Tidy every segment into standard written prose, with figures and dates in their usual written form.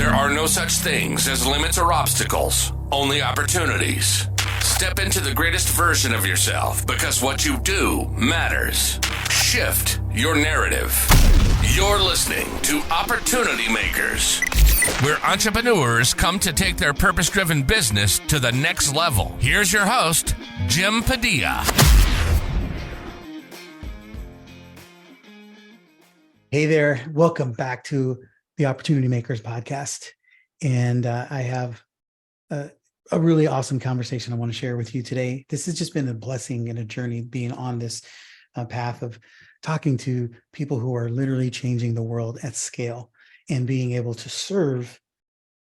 There are no such things as limits or obstacles, only opportunities. Step into the greatest version of yourself because what you do matters. Shift your narrative. You're listening to Opportunity Makers, where entrepreneurs come to take their purpose-driven business to the next level. Here's your host, Jim Padilla. Hey there. Welcome back to the Opportunity Makers podcast. And I have a really awesome conversation I want to share with you today. This has just been a blessing and a journey being on this path of talking to people who are literally changing the world at scale and being able to serve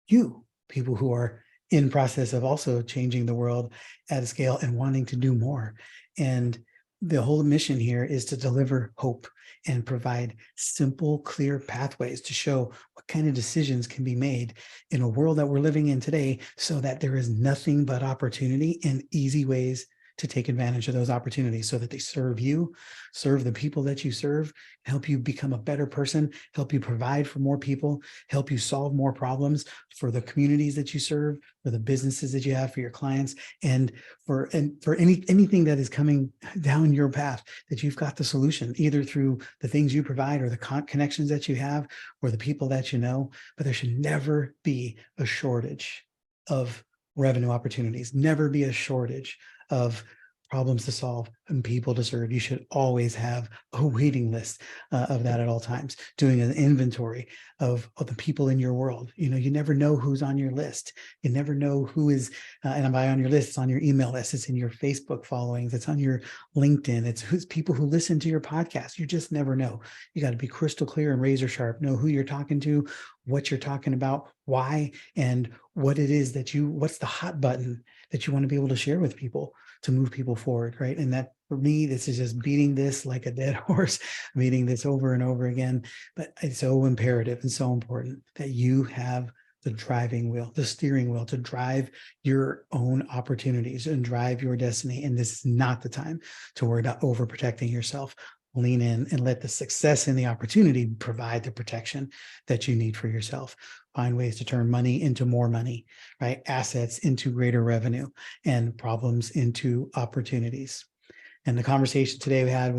you, people who are in process of also changing the world at a scale and wanting to do more. And the whole mission here is to deliver hope and provide simple, clear pathways to show what kind of decisions can be made in a world that we're living in today so that there is nothing but opportunity and easy ways to take advantage of those opportunities so that they serve you, serve the people that you serve, help you become a better person, help you provide for more people, help you solve more problems for the communities that you serve, for the businesses that you have, for your clients, and for anything that is coming down your path, that you've got the solution, either through the things you provide or the connections that you have or the people that you know. But there should never be a shortage of revenue opportunities, never be a shortage of problems to solve and people to serve. You should always have a waiting list of that at all times, doing an inventory of the people in your world. You know, you never know who's on your list. You never know who is, and by on your list, it's on your email list, it's in your Facebook followings, it's on your LinkedIn, it's who's people who listen to your podcast. You just never know. You got to be crystal clear and razor sharp, know who you're talking to, what you're talking about, why, and what it is that what's the hot button that you want to be able to share with people to move people forward, right? And that, for me, this is just beating this like a dead horse, beating this over and over again. But it's so imperative and so important that you have the driving wheel, the steering wheel to drive your own opportunities and drive your destiny. And this is not the time to worry about overprotecting yourself. Lean in and let the success and the opportunity provide the protection that you need for yourself. Find ways to turn money into more money, right? Assets into greater revenue and problems into opportunities. And the conversation today we had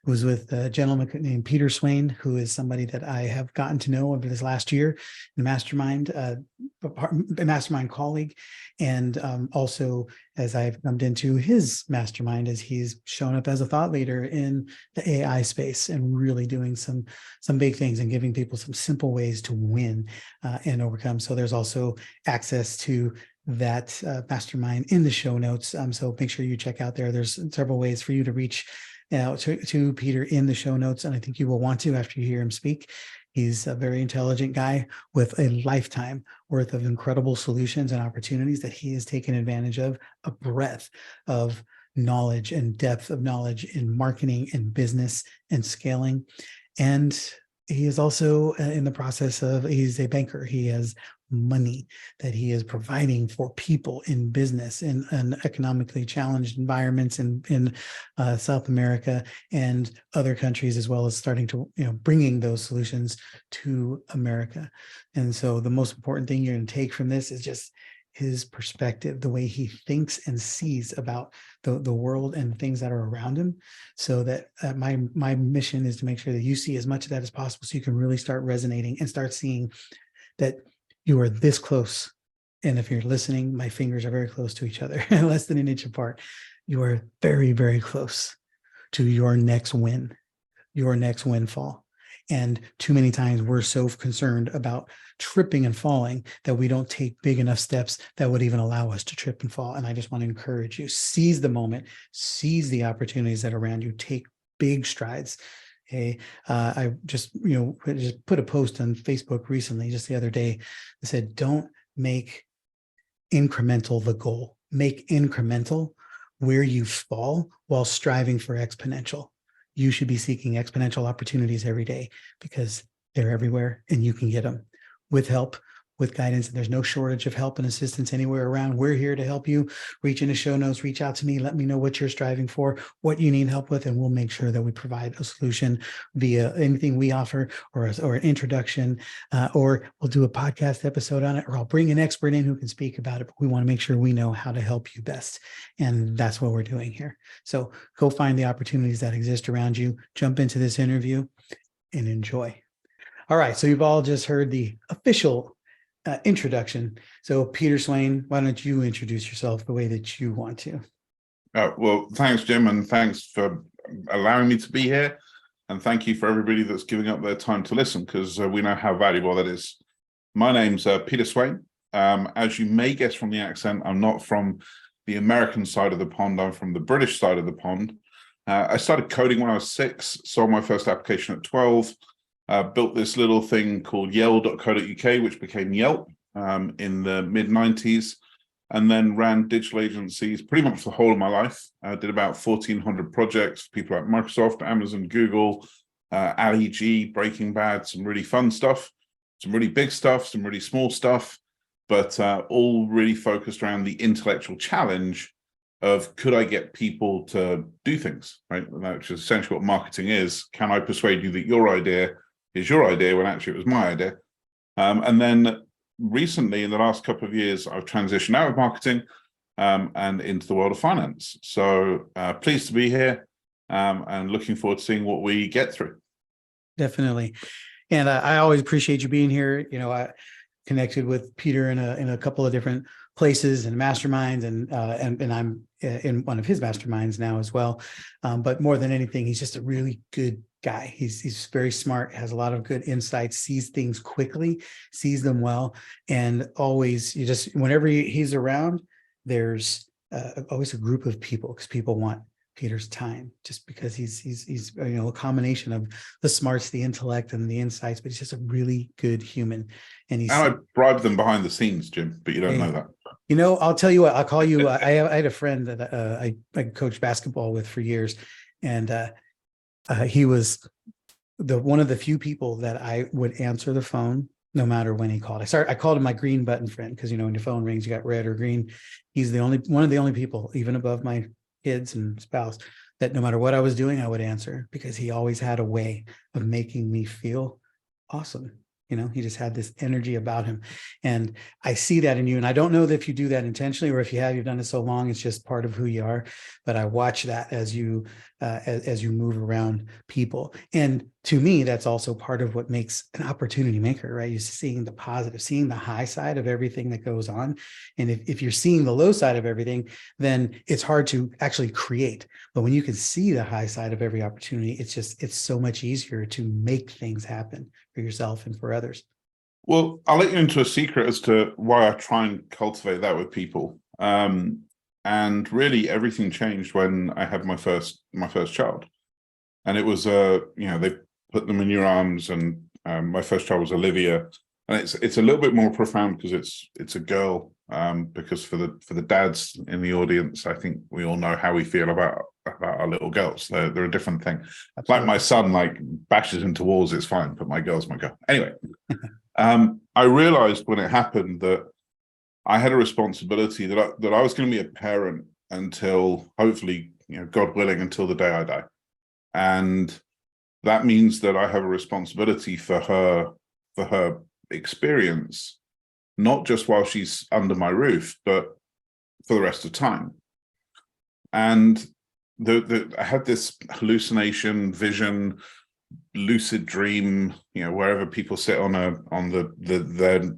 was with a gentleman named Peter Swain, who is somebody that I have gotten to know over this last year, a mastermind colleague. And also, as I've jumped into his mastermind, as he's shown up as a thought leader in the AI space and really doing some big things and giving people some simple ways to win and overcome. So there's also access to that mastermind in the show notes. So make sure you check out there. There's several ways for you to reach to Peter in the show notes. And I think you will want to after you hear him speak. He's a very intelligent guy with a lifetime worth of incredible solutions and opportunities that he has taken advantage of, a breadth of knowledge and depth of knowledge in marketing and business and scaling. And he is also in the process of, he's a banker. He has money that he is providing for people in business in economically challenged environments in South America and other countries, as well as starting to, bringing those solutions to America. And so the most important thing you're going to take from this is just his perspective, the way he thinks and sees about the world and things that are around him, so that my mission is to make sure that you see as much of that as possible so you can really start resonating and start seeing that you are this close. And if you're listening, my fingers are very close to each other, less than an inch apart. You are very, very close to your next win, your next windfall. And too many times we're so concerned about tripping and falling that we don't take big enough steps that would even allow us to trip and fall. And I just want to encourage you, seize the moment, seize the opportunities that are around you, take big strides. Okay. I just put a post on Facebook recently, just the other day, that said, don't make incremental the goal. Make incremental where you fall while striving for exponential. You should be seeking exponential opportunities every day because they're everywhere and you can get them with help, with guidance. And there's no shortage of help and assistance anywhere around. We're here to help you. Reach into show notes, reach out to me, let me know what you're striving for, what you need help with, and we'll make sure that we provide a solution via anything we offer, or an introduction, or we'll do a podcast episode on it, or I'll bring an expert in who can speak about it. But we want to make sure we know how to help you best. And that's what we're doing here. So go find the opportunities that exist around you, jump into this interview, and enjoy. All right. So you've all just heard the official introduction. So Peter Swain, why don't you introduce yourself the way that you want to? Well, thanks, Jim, and thanks for allowing me to be here. And thank you for everybody that's giving up their time to listen, because we know how valuable that is. My name's Peter Swain. As you may guess from the accent, I'm not from the American side of the pond. I'm from the British side of the pond. I started coding when I was 6, sold my first application at 12, built this little thing called yell.co.uk, which became Yelp in the mid-90s, and then ran digital agencies pretty much the whole of my life. I did about 1,400 projects for people like Microsoft, Amazon, Google, Ali G, Breaking Bad, some really fun stuff, some really big stuff, some really small stuff, but all really focused around the intellectual challenge of, could I get people to do things, right? Which is essentially what marketing is. Can I persuade you that your idea is your idea when actually it was my idea? And then recently, in the last couple of years, I've transitioned out of marketing and into the world of finance. So pleased to be here and looking forward to seeing what we get through. Definitely. And I always appreciate you being here. You know, I connected with Peter in a couple of different places and masterminds, and I'm in one of his masterminds now as well. But more than anything, he's just a really good guy. He's very smart, has a lot of good insights, sees things quickly, sees them well, and always, whenever he's around, there's always a group of people, because people want Peter's time, just because he's a combination of the smarts, the intellect, and the insights, but he's just a really good human. And I bribe them behind the scenes, Jim, but you don't know that. You know, I'll tell you what, I'll call you. I had a friend that I coached basketball with for years, and he was one of the few people that I would answer the phone no matter when he called. I called him my green button friend, because when your phone rings, you got red or green. He's one of the only people, even above my kids and spouse, that no matter what I was doing, I would answer, because he always had a way of making me feel awesome. He just had this energy about him. And I see that in you. And I don't know if you do that intentionally, or if you've done it so long, it's just part of who you are. But I watch that as you move around people. And to me, that's also part of what makes an opportunity maker, right? You're seeing the positive, seeing the high side of everything that goes on. And if you're seeing the low side of everything, then it's hard to actually create. But when you can see the high side of every opportunity, it's so much easier to make things happen for yourself and for others. Well, I'll let you into a secret as to why I try and cultivate that with people. And really, everything changed when I had my first child, and it was they put them in your arms, and my first child was Olivia, and it's a little bit more profound because it's a girl. Because for the dads in the audience, I think we all know how we feel about our little girls. They're a different thing. Absolutely. Like my son, bashes into walls, it's fine, but my girl's my girl. Anyway, I realized when it happened that I had a responsibility that I was going to be a parent until, hopefully, God willing, until the day I die. And that means that I have a responsibility for her experience, not just while she's under my roof, but for the rest of time. And I had this hallucination, vision, lucid dream, wherever people sit on their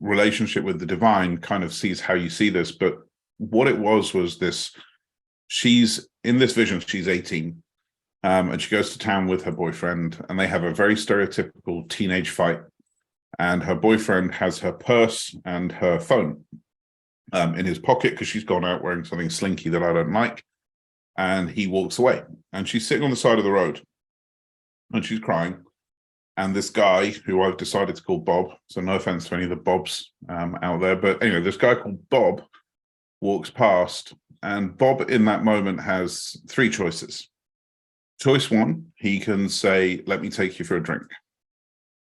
relationship with the divine kind of sees how you see this. But what it was this, she's in this vision, she's 18, and she goes to town with her boyfriend, and they have a very stereotypical teenage fight. And her boyfriend has her purse and her phone in his pocket, because she's gone out wearing something slinky that I don't like. And he walks away, and she's sitting on the side of the road, and she's crying. And this guy, who I've decided to call Bob, so no offense to any of the Bobs out there, but anyway, this guy called Bob walks past, and Bob in that moment has 3 choices. Choice 1, he can say, "Let me take you for a drink,"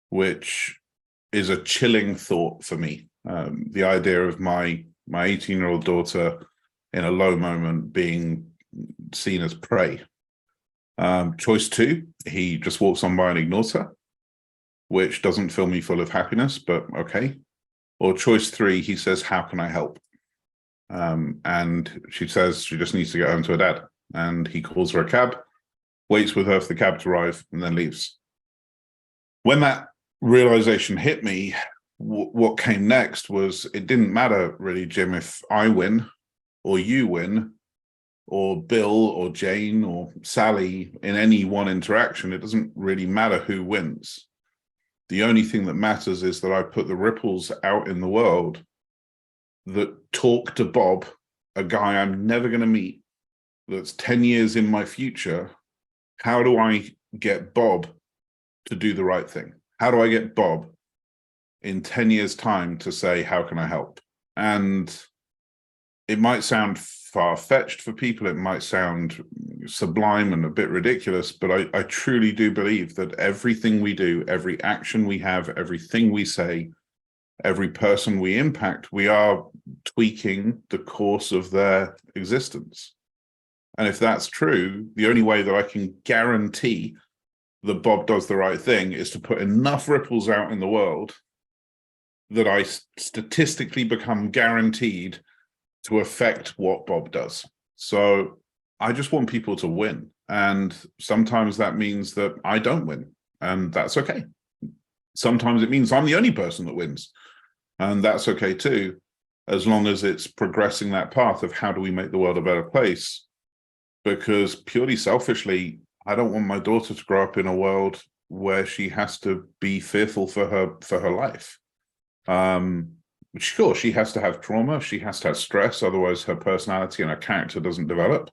which is a chilling thought for me. The idea of my 18-year-old daughter in a low moment being seen as prey. Choice 2, he just walks on by and ignores her, which doesn't fill me full of happiness, but okay. Or choice 3, he says, how can I help? And she says she just needs to get home to her dad. And he calls her a cab, waits with her for the cab to arrive, and then leaves. When that realization hit me, what came next was, it didn't matter really, Jim, if I win or you win or Bill or Jane or Sally in any one interaction. It doesn't really matter who wins. The only thing that matters is that I put the ripples out in the world that talk to Bob, a guy I'm never going to meet, that's 10 years in my future. How do I get Bob to do the right thing? How do I get Bob in 10 years' time to say, how can I help? And it might sound far-fetched for people, it might sound sublime and a bit ridiculous, but I truly do believe that everything we do, every action we have, everything we say, every person we impact, we are tweaking the course of their existence. And if that's true, the only way that I can guarantee that Bob does the right thing is to put enough ripples out in the world that I statistically become guaranteed to affect what Bob does. So I just want people to win. And sometimes that means that I don't win, and that's okay. Sometimes it means I'm the only person that wins, and that's okay too, as long as it's progressing that path of how do we make the world a better place. Because purely selfishly, I don't want my daughter to grow up in a world where she has to be fearful for her life. Sure, she has to have trauma, she has to have stress, otherwise her personality and her character doesn't develop.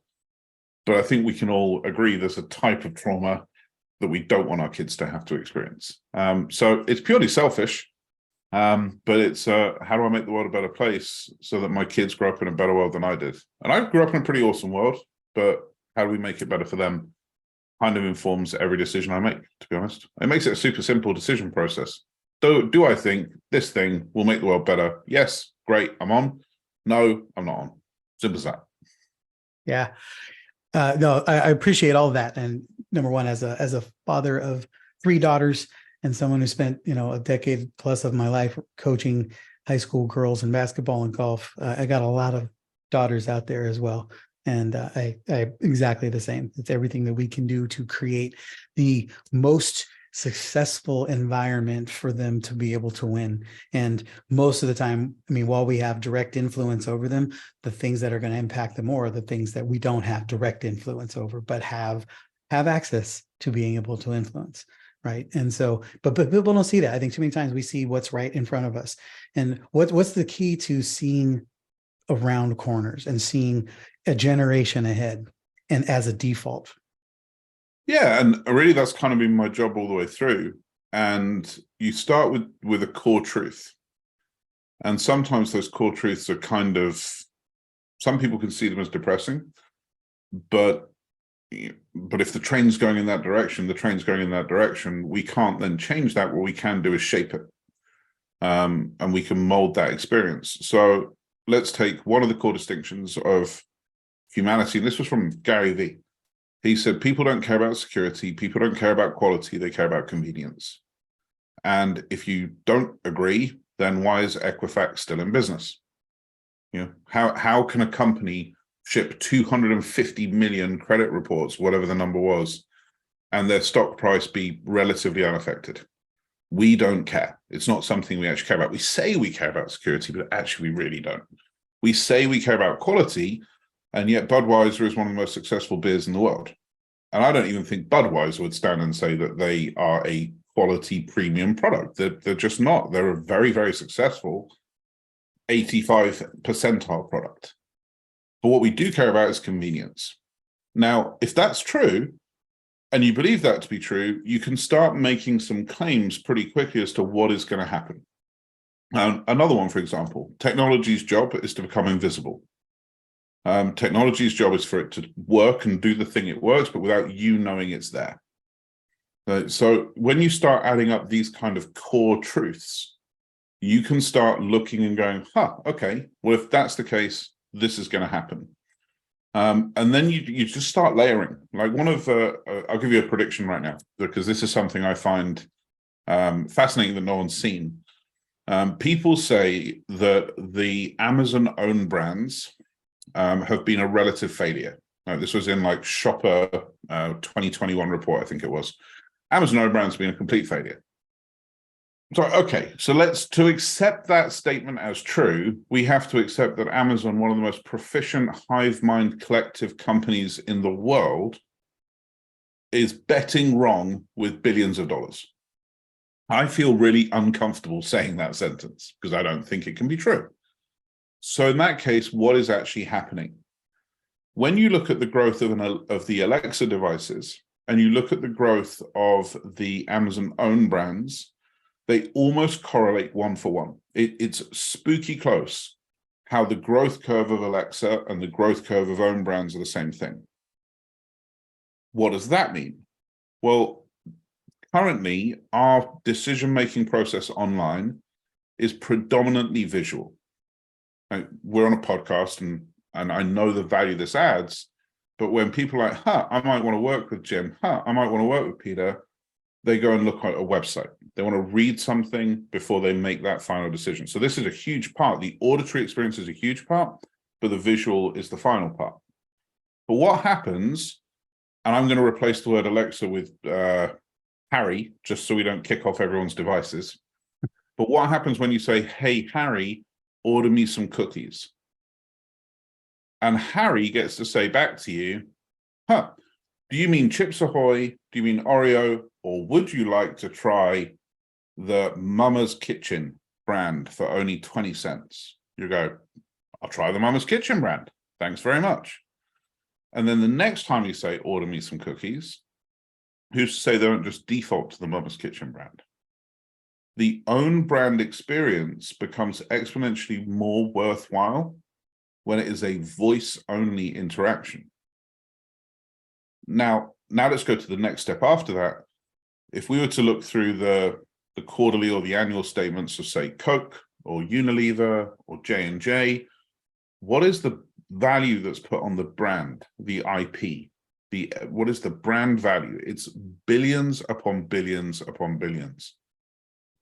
But I think we can all agree there's a type of trauma that we don't want our kids to have to experience. So it's purely selfish, but it's how do I make the world a better place so that my kids grow up in a better world than I did? And I grew up in a pretty awesome world, but how do we make it better for them kind of informs every decision I make, to be honest. It makes it a super simple decision process. Do I think this thing will make the world better? Yes, great, I'm on. No, I'm not on. Simple as that. Yeah. No, I appreciate all of that. And number one, as a father of 3 daughters and someone who spent, a decade plus of my life coaching high school girls in basketball and golf, I got a lot of daughters out there as well. And I exactly the same. It's everything that we can do to create the most successful environment for them to be able to win. And most of the time, while we have direct influence over them, the things that are going to impact them more are the things that we don't have direct influence over, but have access to being able to influence. Right. And so, but people don't see that. I think too many times we see what's right in front of us. And what's the key to seeing around corners and seeing a generation ahead and as a default? Yeah, and really that's kind of been my job all the way through. And you start with a core truth. And sometimes those core truths are some people can see them as depressing, but if the train's going in that direction, we can't then change that. What we can do is shape it. And we can mold that experience. So let's take one of the core distinctions of humanity. And this was from Gary Vee. He said, people don't care about security, people don't care about quality, they care about convenience. And if you don't agree, then why is Equifax still in business? How can a company ship 250 million credit reports, whatever the number was, and their stock price be relatively unaffected? We don't care. It's not something we actually care about. We say we care about security, but actually we really don't. We say we care about quality, and yet Budweiser is one of the most successful beers in the world. And I don't even think Budweiser would stand and say that they are a quality premium product. They're just not. They're a very, very successful 85 percentile product. But what we do care about is convenience. Now, if that's true, and you believe that to be true, you can start making some claims pretty quickly as to what is going to happen. Another one, for example, technology's job is to become invisible. Technology's job is for it to work and do the thing it works, but without you knowing it's there. So when you start adding up these kind of core truths, you can start looking and going, okay, well, if that's the case, this is going to happen. And then you just start layering. Like I'll give you a prediction right now, because this is something I find fascinating that no one's seen. People say that the Amazon own brands have been a relative failure. This was in like Shopper 2021 report, I think it was. Amazon own brands have been a complete failure. So, okay, so to accept that statement as true, we have to accept that Amazon, one of the most proficient hive mind collective companies in the world, is betting wrong with billions of dollars. I feel really uncomfortable saying that sentence because I don't think it can be true. So in that case, what is actually happening? When you look at the growth of the Alexa devices and you look at the growth of the Amazon own brands, they almost correlate one for one. It's spooky close how the growth curve of Alexa and the growth curve of own brands are the same thing. What does that mean? Well, currently, our decision-making process online is predominantly visual. We're on a podcast, and I know the value this adds, but when people are like, I might want to work with Jim, I might want to work with Peter, they go and look at a website. They want to read something before they make that final decision. So this is a huge part. The auditory experience is a huge part, but the visual is the final part. But what happens, and I'm going to replace the word Alexa with Harry, just so we don't kick off everyone's devices. But what happens when you say, hey, Harry, order me some cookies? And Harry gets to say back to you, do you mean Chips Ahoy? Do you mean Oreo? Or would you like to try the Mama's Kitchen brand for only 20 cents? You go, I'll try the Mama's Kitchen brand. Thanks very much. And then the next time you say, order me some cookies, who's to say they don't just default to the Mama's Kitchen brand? The own brand experience becomes exponentially more worthwhile when it is a voice-only interaction. Now let's go to the next step after that. If we were to look through the quarterly or the annual statements of, say, Coke or Unilever or J&J, what is the value that's put on the brand, the IP? What is the brand value? It's billions upon billions upon billions.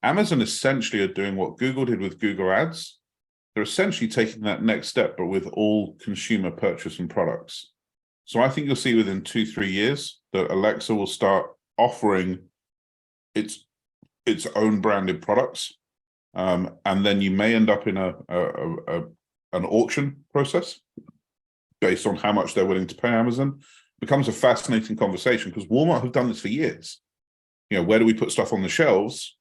Amazon essentially are doing what Google did with Google Ads. They're essentially taking that next step, but with all consumer purchase and products. So I think you'll see within 2-3 years that Alexa will start offering its own branded products, and then you may end up in an auction process based on how much they're willing to pay Amazon. It becomes a fascinating conversation because Walmart have done this for years. Where do we put stuff on the shelves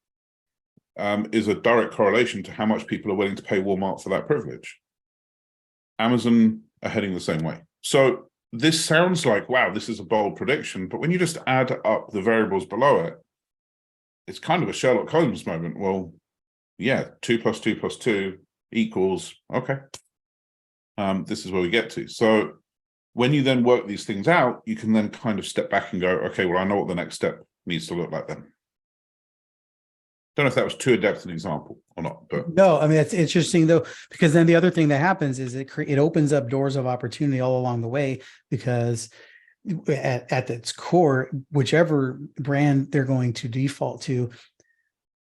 is a direct correlation to how much people are willing to pay Walmart for that privilege. Amazon are heading the same way. So this sounds like, wow, this is a bold prediction, but when you just add up the variables below it, it's kind of a Sherlock Holmes moment. Well, yeah, 2 + 2 + 2 equals, okay. This is where we get to. So when you then work these things out, you can then kind of step back and go, okay, well, I know what the next step needs to look like then. Don't know if that was too adept an example or not, but no, I mean, that's interesting though, because then the other thing that happens is it opens up doors of opportunity all along the way, because at its core, whichever brand they're going to default to,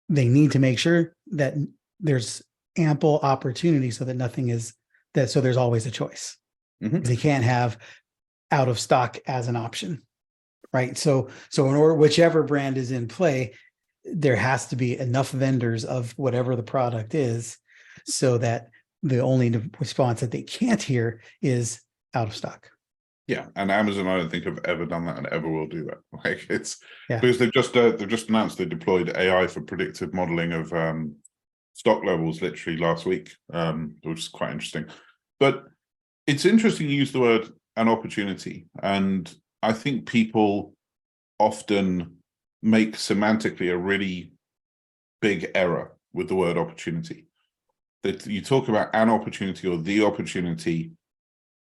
they need to make sure that there's ample opportunity so that nothing is that. So there's always a choice. Mm-hmm. They can't have out of stock as an option, right? So in order, whichever brand is in play, there has to be enough vendors of whatever the product is so that the only response that they can't hear is out of stock. Yeah, and Amazon, I don't think have ever done that and ever will do that. Like Yeah. Because they've just announced they deployed AI for predictive modeling of stock levels literally last week, which is quite interesting. But it's interesting you use the word an opportunity, and I think people often make semantically a really big error with the word opportunity. That you talk about an opportunity or the opportunity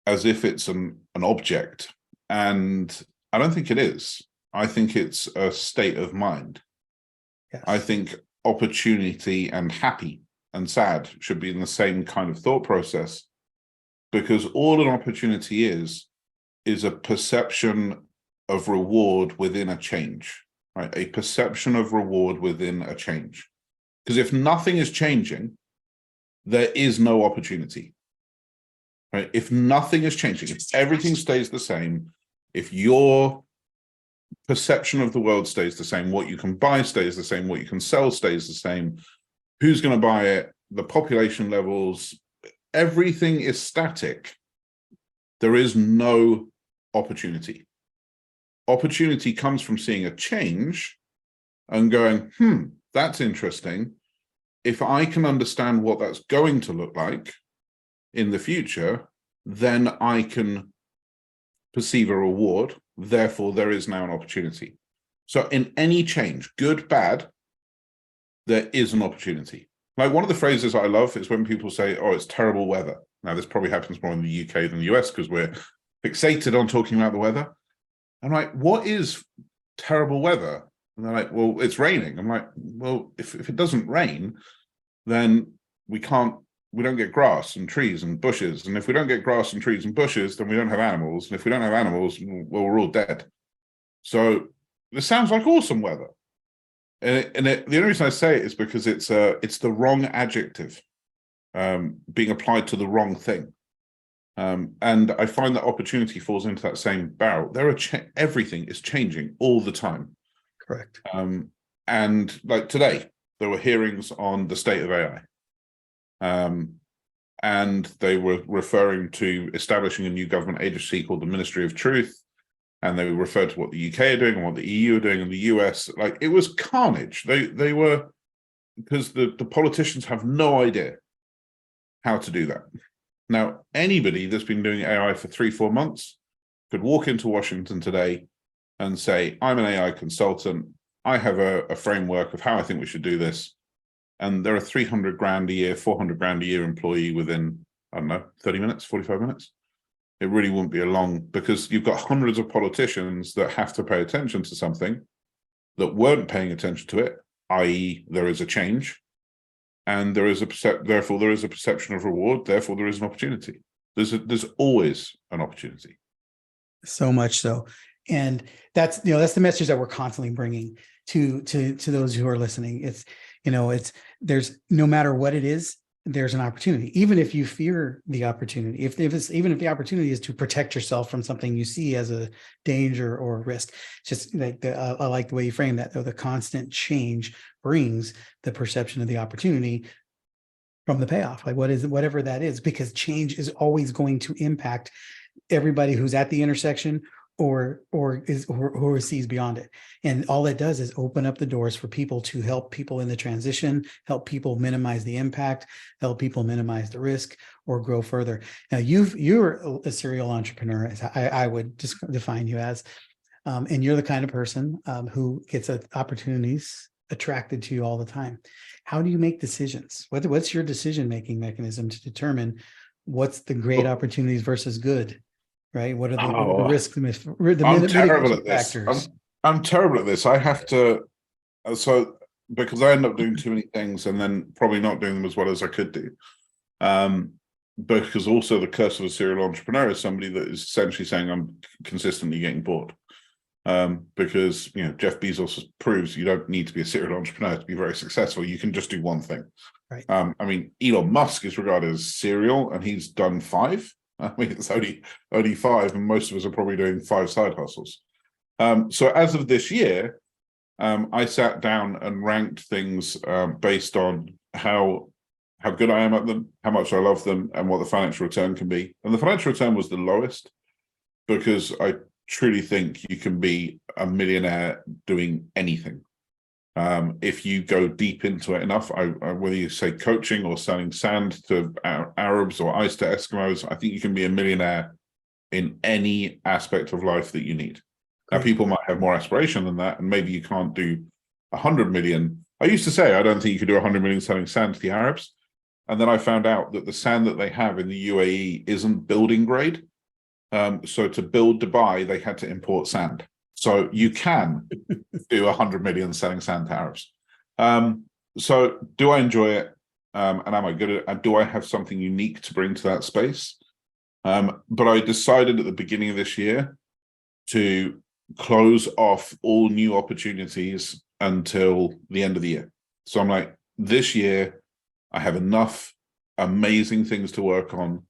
as if it's an object, and I don't think it is. I think it's a state of mind. Yes. I think opportunity and happy and sad should be in the same kind of thought process, because all an opportunity is a perception of reward within a change, right? A perception of reward within a change. Because if nothing is changing, there is no opportunity, right? If nothing is changing, if everything stays the same, if your perception of the world stays the same, what you can buy stays the same, what you can sell stays the same, who's going to buy it, the population levels, everything is static, there is no opportunity. Opportunity comes from seeing a change and going, that's interesting. If I can understand what that's going to look like in the future, then I can perceive a reward. Therefore, there is now an opportunity. So in any change, good, bad, there is an opportunity. Like, one of the phrases I love is when people say, oh, it's terrible weather. Now, this probably happens more in the UK than the US because we're fixated on talking about the weather. I'm like, what is terrible weather? And they're like, well, it's raining. I'm like, well, if it doesn't rain, then we don't get grass and trees and bushes. And if we don't get grass and trees and bushes, then we don't have animals. And if we don't have animals, well, we're all dead. So this sounds like awesome weather. The only reason I say it is because it's the wrong adjective being applied to the wrong thing. And I find that opportunity falls into that same barrel. Everything is changing all the time. Correct. And like today, there were hearings on the state of AI. And they were referring to establishing a new government agency called the Ministry of Truth. And they referred to what the UK are doing and what the EU are doing, and the US. Like, it was carnage. They were, because the politicians have no idea how to do that. Now, anybody that's been doing AI for 3-4 months could walk into Washington today and say, I'm an AI consultant. I have a framework of how I think we should do this. And they're a 300 grand a year, 400 grand a year employee within, I don't know, 30 minutes, 45 minutes. It really wouldn't be a long, because you've got hundreds of politicians that have to pay attention to something that weren't paying attention to it, i.e. there is a change. And therefore there is a perception of reward. Therefore, there is an opportunity. There's always an opportunity. So much so, and that's the message that we're constantly bringing to those who are listening. There's, no matter what it is, there's an opportunity. Even if you fear the opportunity, even if the opportunity is to protect yourself from something you see as a danger or risk, just like I like the way you frame that. Though the constant change brings the perception of the opportunity from the payoff, like whatever that is, because change is always going to impact everybody who's at the intersection or sees beyond it. And all it does is open up the doors for people to help people in the transition, help people minimize the impact, help people minimize the risk, or grow further. Now, you're a serial entrepreneur, as I would just define you as, and you're the kind of person who gets opportunities attracted to you all the time. How do you make decisions? What's your decision-making mechanism to determine what's the great opportunities versus good? Right? What are the risks? I'm terrible at this. I'm terrible at this. I have to, because I end up doing too many things and then probably not doing them as well as I could do. Because also the curse of a serial entrepreneur is somebody that is essentially saying I'm consistently getting bored. Because Jeff Bezos proves you don't need to be a serial entrepreneur to be very successful. You can just do one thing. Right. I mean, Elon Musk is regarded as serial, and he's done 5. I mean, it's only 5, and most of us are probably doing 5 side hustles. So as of this year, I sat down and ranked things based on how good I am at them, how much I love them, and what the financial return can be. And the financial return was the lowest, because I truly think you can be a millionaire doing anything. If you go deep into it enough, whether you say coaching or selling sand to Arabs or ice to Eskimos, I think you can be a millionaire in any aspect of life that you need. Now, people might have more aspiration than that, and maybe you can't do 100 million. I used to say, I don't think you could do 100 million selling sand to the Arabs. And then I found out that the sand that they have in the UAE isn't building grade. So to build Dubai, they had to import sand. So you can do 100 million selling sand tariffs. So do I enjoy it? And am I good at it? And do I have something unique to bring to that space? But I decided at the beginning of this year to close off all new opportunities until the end of the year. So I'm like, this year, I have enough amazing things to work on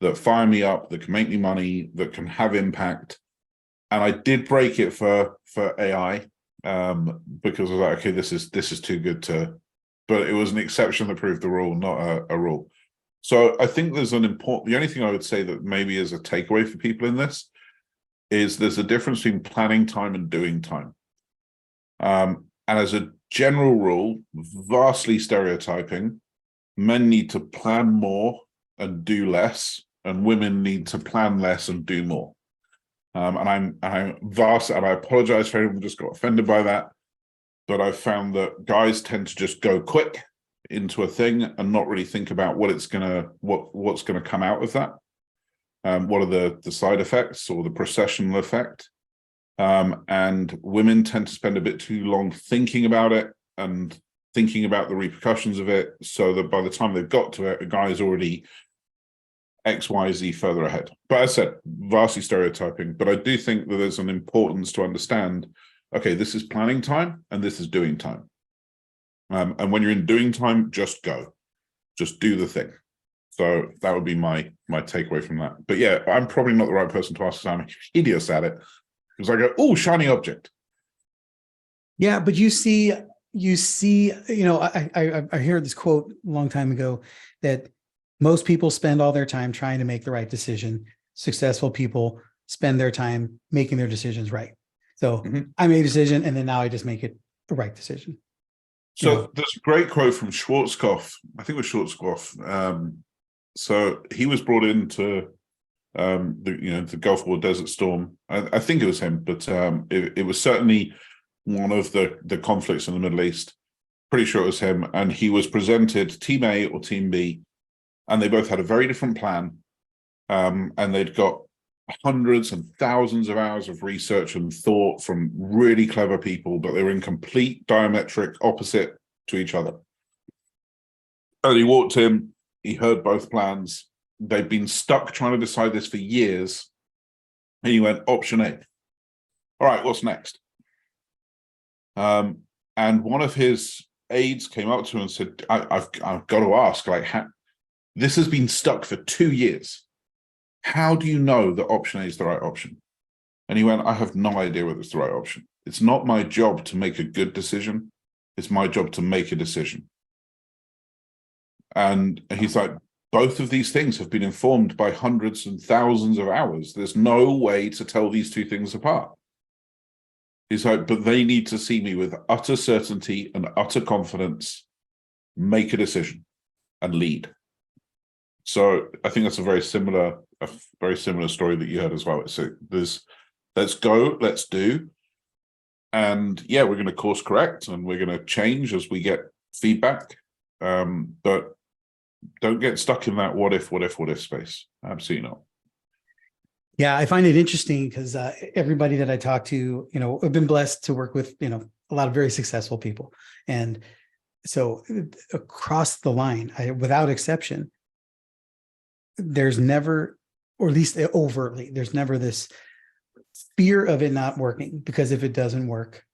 that fire me up, that can make me money, that can have impact. And I did break it for AI because I was like, okay, this is too good to, but it was an exception that proved the rule, not a rule. So I think there's the only thing I would say that maybe is a takeaway for people in this is there's a difference between planning time and doing time. And as a general rule, vastly stereotyping, men need to plan more and do less, and women need to plan less and do more. And I'm vast, and I apologize for anyone who just got offended by that, but I've found that guys tend to just go quick into a thing and not really think about what's gonna come out of that. What are the side effects or the processional effect? And women tend to spend a bit too long thinking about it and thinking about the repercussions of it, so that by the time they've got to it, a guy is already XYZ further ahead. But as I said, vastly stereotyping, but I do think that there's an importance to understand, okay, this is planning time and this is doing time. And when you're in doing time, just go, just do the thing. So that would be my takeaway from that. But yeah, I'm probably not the right person to ask, because I'm hideous at it, because I go, oh, shiny object. Yeah, but you see, I heard this quote a long time ago that most people spend all their time trying to make the right decision. Successful people spend their time making their decisions right. So I made a decision, and then now I just make it the right decision. So there's a great quote from Schwarzkopf. I think it was Schwarzkopf. So he was brought into the Gulf War Desert Storm. I think it was him, but it was certainly one of the conflicts in the Middle East. Pretty sure it was him. And he was presented Team A or Team B, and they both had a very different plan. And they'd got hundreds and thousands of hours of research and thought from really clever people, but they were in complete diametric opposite to each other. And he walked in, he heard both plans. They'd been stuck trying to decide this for years. And he went, option A. All right, what's next? And one of his aides came up to him and said, I've got to ask, this has been stuck for 2 years. How do you know that option A is the right option? And he went, I have no idea whether it's the right option. It's not my job to make a good decision. It's my job to make a decision. And he's like, both of these things have been informed by hundreds and thousands of hours. There's no way to tell these two things apart. He's like, but they need to see me with utter certainty and utter confidence, make a decision and lead. So I think that's a very similar story that you heard as well. So there's, let's go, let's do. And yeah, we're going to course correct and we're going to change as we get feedback. But don't get stuck in that what if space. Absolutely not. Yeah, I find it interesting because everybody that I talk to, I've been blessed to work with, a lot of very successful people. And so across the line, without exception, there's never, or at least overtly, there's never this fear of it not working, because if it doesn't work,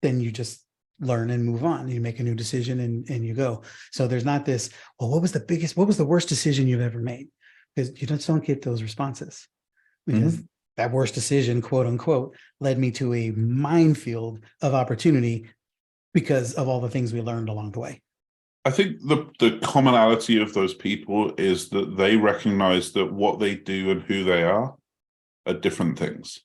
then you just learn and move on. You make a new decision and you go. So there's not this, well, what was the worst decision you've ever made? Because you just don't get those responses. Because that worst decision, quote unquote, led me to a minefield of opportunity because of all the things we learned along the way. I think the commonality of those people is that they recognize that what they do and who they are different things.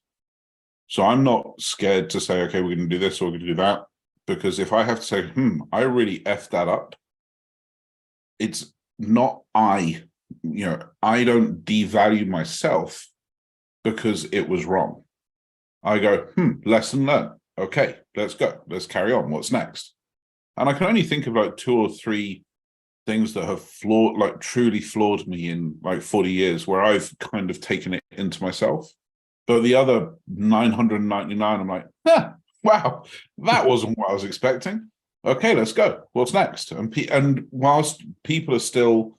So I'm not scared to say, okay, we're going to do this or we're going to do that, because if I have to say, I really effed that up, it's not I don't devalue myself because it was wrong. I go, lesson learned. Okay, let's go. Let's carry on. What's next? And I can only think of like 2 or 3 things that have truly flawed me in like 40 years, where I've kind of taken it into myself. But the other 999, I'm like, wow, that wasn't what I was expecting. Okay, let's go. What's next? And whilst people are still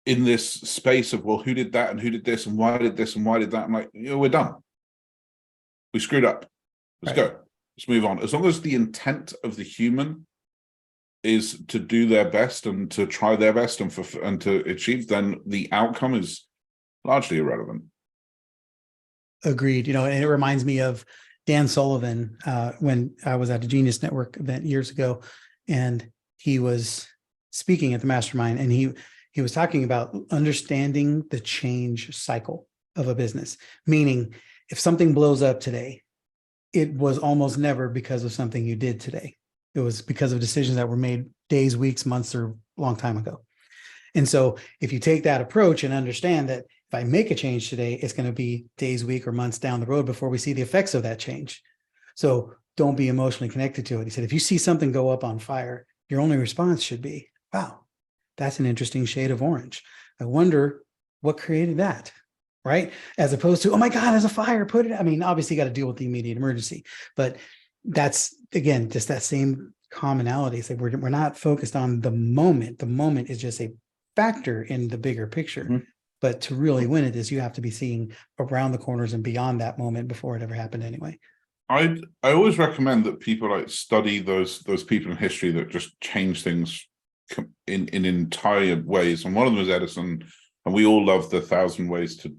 in this space of, well, who did that and who did this and why did this and why did that? I'm like, we're done. We screwed up. Let's go. Let's move on. As long as the intent of the human is to do their best and to try their best and to achieve, then the outcome is largely irrelevant. Agreed. And it reminds me of Dan Sullivan when I was at a Genius Network event years ago, and he was speaking at the mastermind, and he was talking about understanding the change cycle of a business, meaning if something blows up today, it was almost never because of something you did today. It was because of decisions that were made days, weeks, months, or a long time ago. And so if you take that approach and understand that if I make a change today, it's going to be days, week, or months down the road before we see the effects of that change. So don't be emotionally connected to it. He said, if you see something go up on fire, your only response should be, wow, that's an interesting shade of orange. I wonder what created that, right? As opposed to, oh my God, there's a fire, put it. I mean, obviously you got to deal with the immediate emergency, but that's, again, just that same commonality. It's like we're not focused on the moment. The moment is just a factor in the bigger picture. Mm-hmm. But to really win at this, you have to be seeing around the corners and beyond that moment before it ever happened anyway. I always recommend that people like study those people in history that just change things in entire ways. And one of them is Edison, and we all love the 1,000 ways to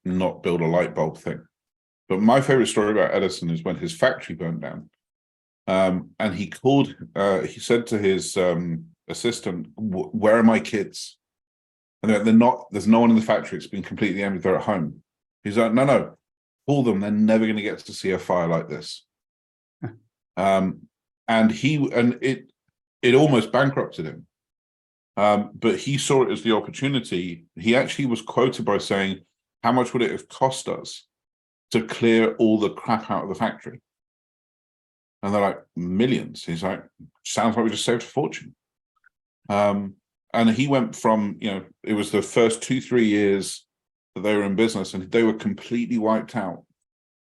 not build a light bulb thing. But my favorite story about Edison is when his factory burned down. And he said to his assistant, where are my kids? And they're not, there's no one in the factory. It's been completely empty. They're at home. He's like, no, call them. They're never going to get to see a fire like this. And it almost bankrupted him. But he saw it as the opportunity. He actually was quoted by saying, how much would it have cost us to clear all the crap out of the factory? And they're like, millions. He's like, sounds like we just saved a fortune. And he went from, it was the first 2-3 years that they were in business and they were completely wiped out.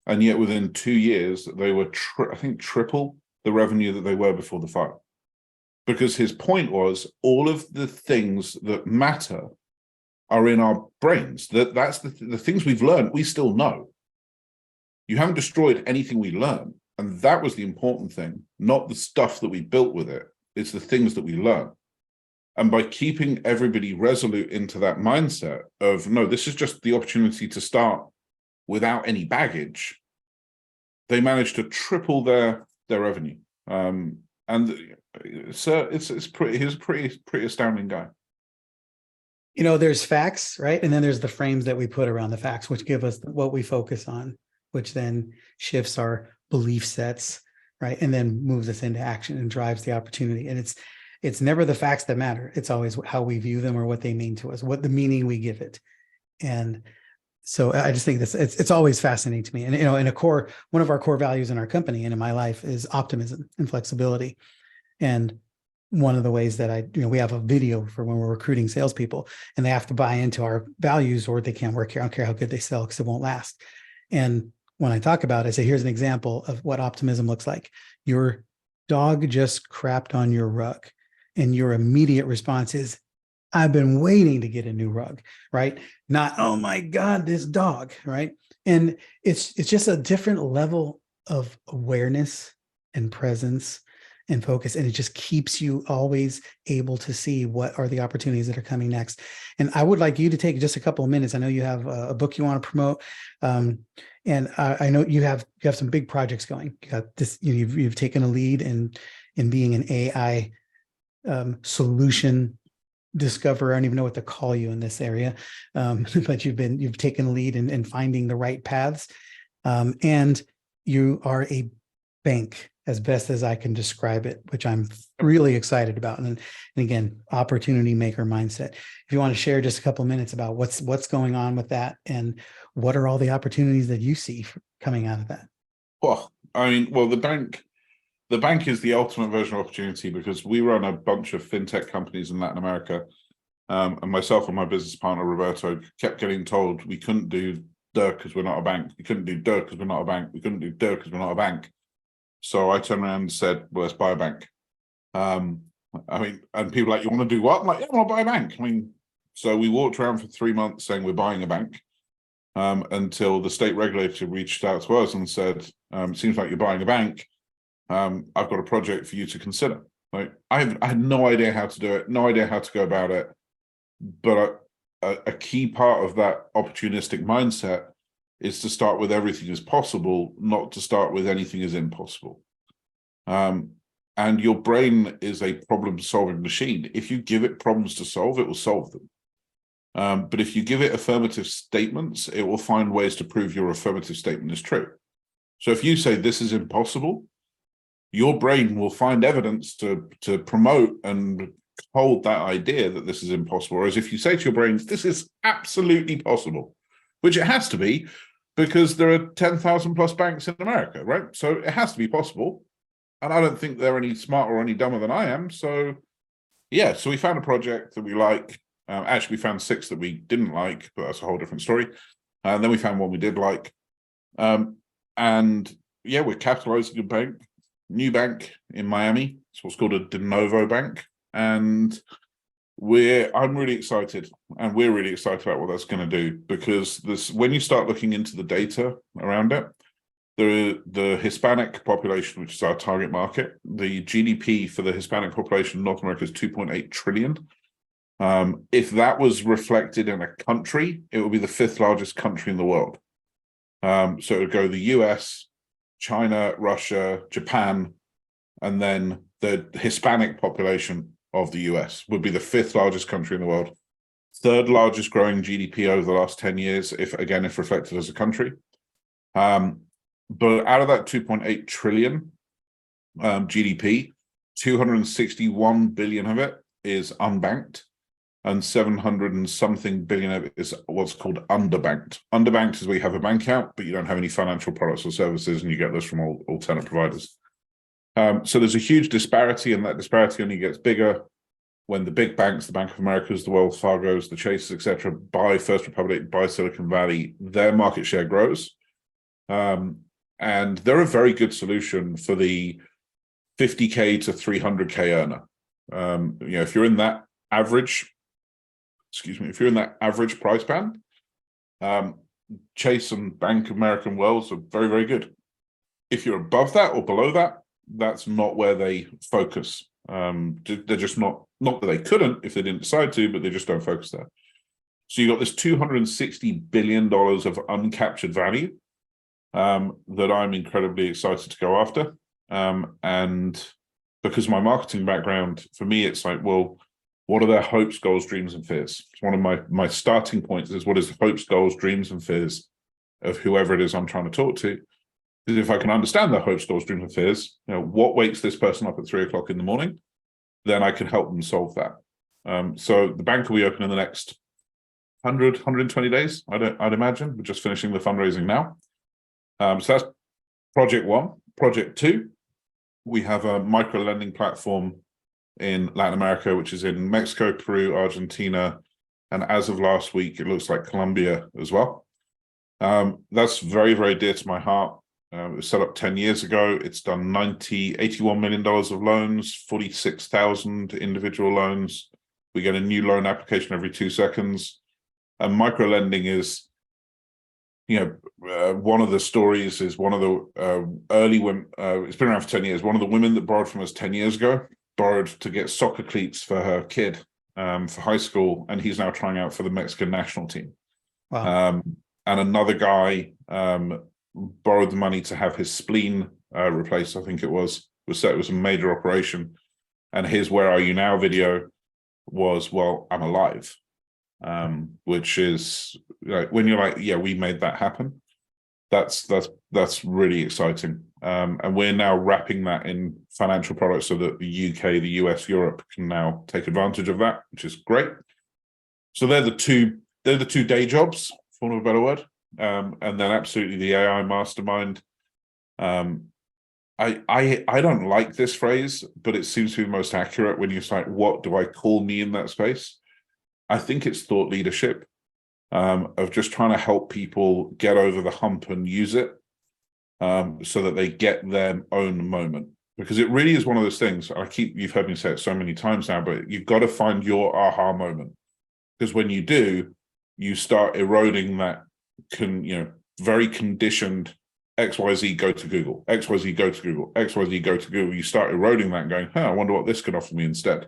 And yet within 2 years, they were, I think, triple the revenue that they were before the fire. Because his point was all of the things that matter are in our brains. That's the things we've learned, we still know. You haven't destroyed anything we learn. And that was the important thing, not the stuff that we built with it. It's the things that we learn. And by keeping everybody resolute into that mindset of, no, this is just the opportunity to start without any baggage, they managed to triple their revenue. And so he was a pretty astounding guy. There's facts, right? And then there's the frames that we put around the facts, which give us what we focus on, which then shifts our belief sets, right? And then moves us into action and drives the opportunity. And it's never the facts that matter. It's always how we view them or what they mean to us, what the meaning we give it. And so I just think it's always fascinating to me. And, one of our core values in our company and in my life is optimism and flexibility. And one of the ways that we have a video for when we're recruiting salespeople and they have to buy into our values or they can't work here. I don't care how good they sell because it won't last. And when I talk about it, I say, here's an example of what optimism looks like. Your dog just crapped on your rug and your immediate response is, I've been waiting to get a new rug, right? Not, oh my God, this dog, right? And it's just a different level of awareness and presence and focus. And it just keeps you always able to see what are the opportunities that are coming next. And I would like you to take just a couple of minutes. I know you have a book you want to promote. And I know you have some big projects going. You got this, you've taken a lead in being an AI solution discoverer. I don't even know what to call you in this area. But you've taken a lead in finding the right paths. And you are a bank, as best as I can describe it, which I'm really excited about. And again, opportunity maker mindset. If you want to share just a couple of minutes about what's going on with that and what are all the opportunities that you see coming out of that? Well, the bank is the ultimate version of opportunity because we run a bunch of fintech companies in Latin America. And myself and my business partner, Roberto, kept getting told we couldn't do duh, because we're not a bank. We couldn't do duh, because we're not a bank. We couldn't do duh, because we're not a bank. So I turned around and said, well, let's buy a bank. I mean, and people are like, you want to do what? I'm like, yeah, I want to buy a bank. I mean, so we walked around for 3 months saying we're buying a bank, until the state regulator reached out to us and said, it seems like you're buying a bank. I've got a project for you to consider. Like, I had no idea how to do it, no idea how to go about it. But a key part of that opportunistic mindset is to start with everything is possible, not to start with anything is impossible. And your brain is a problem-solving machine. If you give it problems to solve, it will solve them. But if you give it affirmative statements, it will find ways to prove your affirmative statement is true. So if you say this is impossible, your brain will find evidence to promote and hold that idea that this is impossible. Whereas if you say to your brain, this is absolutely possible, which it has to be, because there are 10,000 plus banks in America, right? So it has to be possible. And I don't think they're any smarter or any dumber than I am. So yeah, so we found a project that we like. Actually, we found 6 that we didn't like, but that's a whole different story. And then we found one we did like. And yeah, we're capitalizing a bank, new bank in Miami. It's what's called a de novo bank. And I'm really excited, and we're really excited about what that's going to do, because when you start looking into the data around it, the Hispanic population, which is our target market, the GDP for the Hispanic population in North America is 2.8 trillion. If that was reflected in a country, it would be the 5th largest country in the world. So it would go the US, China, Russia, Japan, and then the Hispanic population of the US would be the 5th largest country in the world, 3rd largest growing GDP over the last 10 years, if reflected as a country. But out of that 2.8 trillion GDP, 261 billion of it is unbanked, and 700 and something billion of it is what's called underbanked. Underbanked is where you have a bank account, but you don't have any financial products or services, and you get this from alternate providers. So there's a huge disparity, and that disparity only gets bigger when the big banks, the Bank of Americas, the Wells Fargos, the Chases, etc., buy First Republic, buy Silicon Valley, their market share grows. And they're a very good solution for the 50K to 300K earner. If you're in that average, if you're in that average price band, Chase and Bank of America and Wells are very, very good. If you're above that or below that, that's not where they focus. They're just not that they couldn't if they didn't decide to, but they just don't focus there. So you got this $260 billion of uncaptured value that I'm incredibly excited to go after. And because of my marketing background, for me, it's like, well, what are their hopes, goals, dreams, and fears? It's one of my starting points is, what is the hopes, goals, dreams, and fears of whoever it is I'm trying to talk to? Because if I can understand their hopes, goals, dreams, and fears, what wakes this person up at 3 o'clock in the morning, then I can help them solve that. So the bank will be open in the next 120 days, I'd imagine. We're just finishing the fundraising now. So that's project 1. Project 2, we have a micro lending platform in Latin America, which is in Mexico, Peru, Argentina, and as of last week, it looks like Colombia as well. That's very, very dear to my heart. It was set up 10 years ago. It's done $81 million of loans, 46,000 individual loans. We get a new loan application every 2 seconds. And micro lending is, one of the stories is one of the early women, it's been around for 10 years. One of the women that borrowed from us 10 years ago borrowed to get soccer cleats for her kid for high school, and he's now trying out for the Mexican national team. Wow. And another guy borrowed the money to have his spleen replaced, I think it was a major operation. And his "Where Are You Now" video was, well, I'm alive. Which is like, when you're like, yeah, we made that happen. That's really exciting. And we're now wrapping that in financial products so that the UK, the US, Europe can now take advantage of that, which is great. So they're the two day jobs, for want of a better word. And then absolutely the AI mastermind. I don't like this phrase, but it seems to be the most accurate when you say, what do I call me in that space? I think it's thought leadership. of just trying to help people get over the hump and use it, so that they get their own moment. Because it really is one of those things, you've heard me say it so many times now, but you've got to find your aha moment. Because when you do, you start eroding that very conditioned XYZ, go to Google, XYZ, go to Google, XYZ, go to Google. You start eroding that and going, I wonder what this could offer me instead.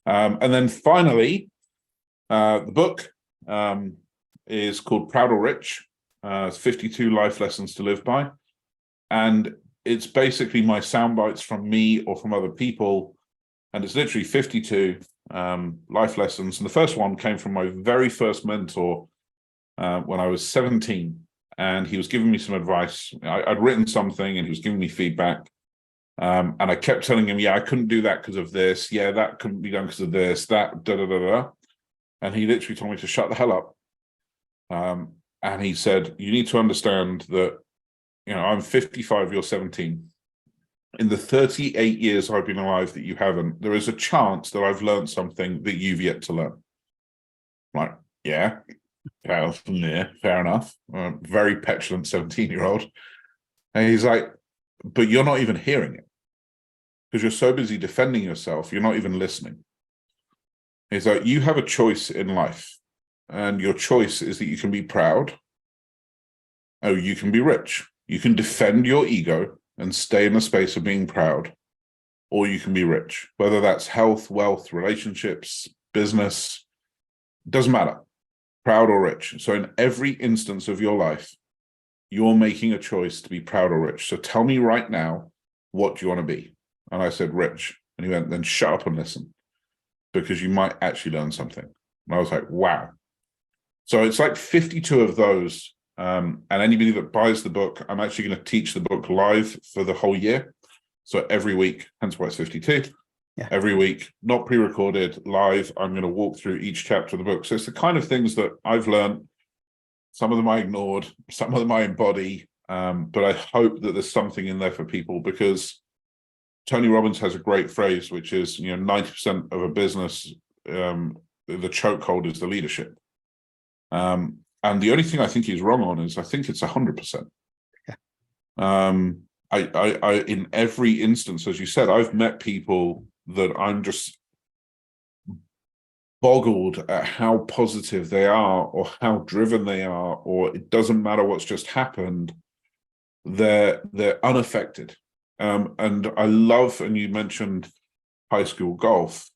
And then finally, the book is called Proud or Rich. It's 52 life lessons to live by. And it's basically my sound bites from me or from other people. And it's literally 52 life lessons. And the first one came from my very first mentor when I was 17. And he was giving me some advice. I'd written something and he was giving me feedback. And I kept telling him, I couldn't do that because of this. Yeah, that couldn't be done because of this, that, da-da-da-da. And he literally told me to shut the hell up. And he said, you need to understand that, I'm 55, you're 17. In the 38 years I've been alive that you haven't, there is a chance that I've learned something that you've yet to learn. I'm like, yeah, fair enough. Very petulant 17-year-old. And he's like, but you're not even hearing it. Because you're so busy defending yourself, you're not even listening. He's like, you have a choice in life. And your choice is that you can be proud, or you can be rich. You can defend your ego and stay in the space of being proud, or you can be rich. Whether that's health, wealth, relationships, business, doesn't matter. Proud or rich. So in every instance of your life, you're making a choice to be proud or rich. So tell me right now, what do you want to be? And I said, rich. And he went, then shut up and listen, because you might actually learn something. And I was like, wow. So it's like 52 of those. And anybody that buys the book, I'm actually going to teach the book live for the whole year. So every week, hence why it's 52. Yeah. Every week, not pre-recorded, live, I'm going to walk through each chapter of the book. So it's the kind of things that I've learned. Some of them I ignored, some of them I embody. But I hope that there's something in there for people, because Tony Robbins has a great phrase, which is, 90% of a business, the chokehold is the leadership. And the only thing I think he's wrong on is I think it's 100%. Yeah. I in every instance, as you said, I've met people that I'm just boggled at how positive they are, or how driven they are, or it doesn't matter what's just happened. They're unaffected. And I love, and you mentioned high school golf.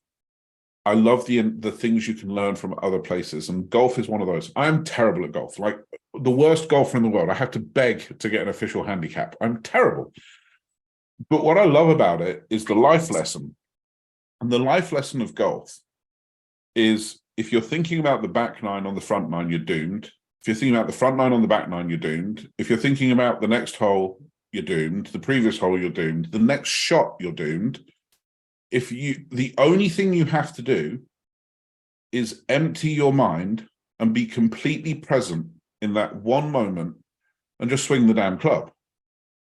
I love the things you can learn from other places, and golf is one of those. I am terrible at golf, like the worst golfer in the world. I have to beg to get an official handicap. I'm terrible. But what I love about it is the life lesson. And the life lesson of golf is, if you're thinking about the back nine on the front nine, you're doomed. If you're thinking about the front nine on the back nine, you're doomed. If you're thinking about the next hole, you're doomed. The previous hole, you're doomed. The next shot, you're doomed. The only thing you have to do is empty your mind and be completely present in that one moment and just swing the damn club.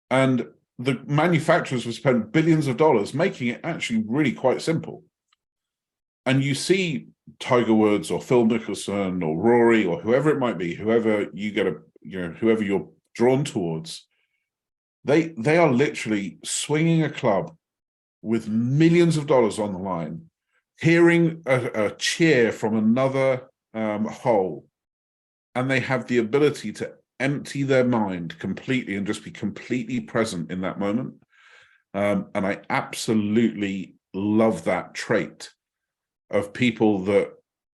And the manufacturers have spent billions of dollars making it actually really quite simple. And you see Tiger Woods or Phil Mickelson or Rory or whoever it might be, whoever whoever you're drawn towards, they are literally swinging a club with millions of dollars on the line, hearing a cheer from another hole, and they have the ability to empty their mind completely and just be completely present in that moment. And I absolutely love that trait of people that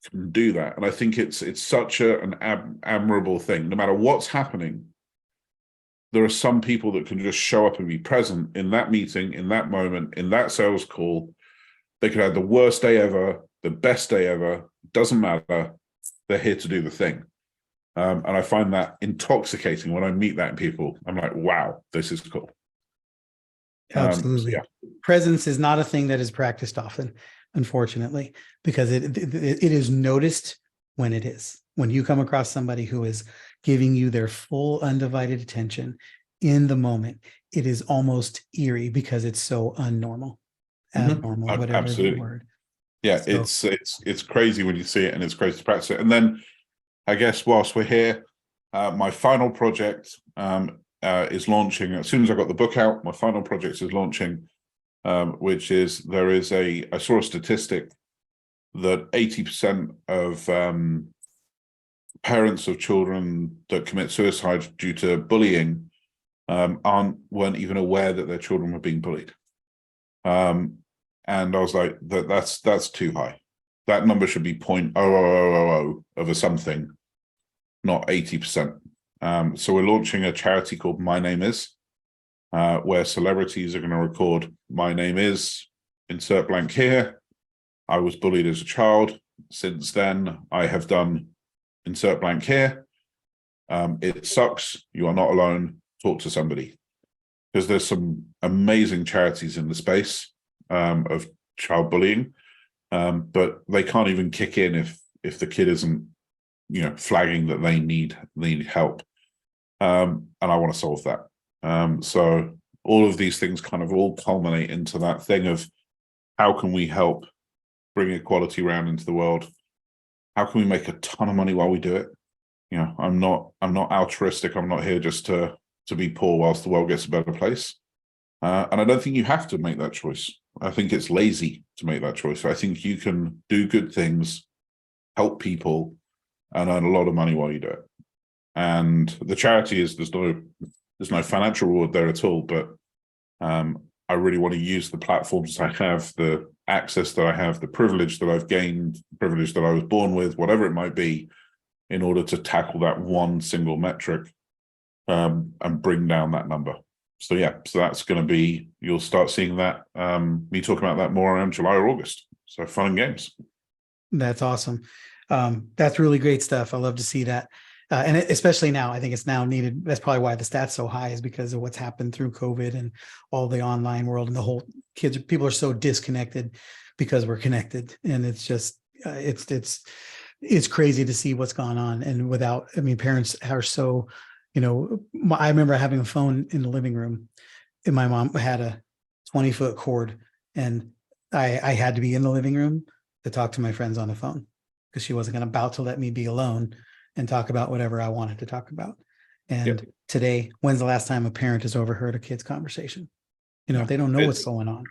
can do that. And I think it's such an admirable thing. No matter what's happening, there are some people that can just show up and be present in that meeting, in that moment, in that sales call. They could have the worst day ever, the best day ever, doesn't matter. They're here to do the thing. And I find that intoxicating when I meet that in people. I'm like, wow, this is cool. Absolutely. So yeah. Presence is not a thing that is practiced often, unfortunately, because it is noticed when it is. When you come across somebody who is giving you their full undivided attention in the moment, it is almost eerie because it's so unnormal, abnormal, whatever Absolutely. the word. Yeah, So, it's crazy when you see it, and it's crazy to practice it. And then I guess whilst we're here, my final project is launching. As soon as I got the book out, my final project is launching, which is I saw a statistic that 80% of parents of children that commit suicide due to bullying weren't even aware that their children were being bullied. And I was like, that's too high. That number should be 0.00000 of a something, not 80%. So we're launching a charity called My Name Is, where celebrities are going to record, my name is, insert blank here. I was bullied as a child. Since then, I have done insert blank here. It sucks. You are not alone. Talk to somebody. Because there's some amazing charities in the space of child bullying, but they can't even kick in if the kid isn't, flagging that they need help. And I want to solve that. So all of these things kind of all culminate into that thing of how can we help bring equality around into the world? How can we make a ton of money while we do it? I'm not altruistic. I'm not here just to be poor whilst the world gets a better place. And I don't think you have to make that choice. I think it's lazy to make that choice. I think you can do good things, help people, and earn a lot of money while you do it. And the charity is there's no financial reward there at all, but I really want to use the platforms I have, the access that I have, the privilege that I've gained, the privilege that I was born with, whatever it might be, in order to tackle that one single metric and bring down that number. So that's going to be, you'll start seeing that, me talking about that more around July or August. So fun and games. That's awesome. That's really great stuff. I love to see that. And especially now, I think it's now needed. That's probably why the stats so high, is because of what's happened through COVID and all the online world, and the whole people are so disconnected because we're connected. And it's just, it's crazy to see what's gone on. And parents are so, I remember having a phone in the living room, and my mom had a 20-foot cord, and I had to be in the living room to talk to my friends on the phone, because she wasn't about to let me be alone and talk about whatever I wanted to talk about. And Today, when's the last time a parent has overheard a kid's conversation? They don't know what's going on.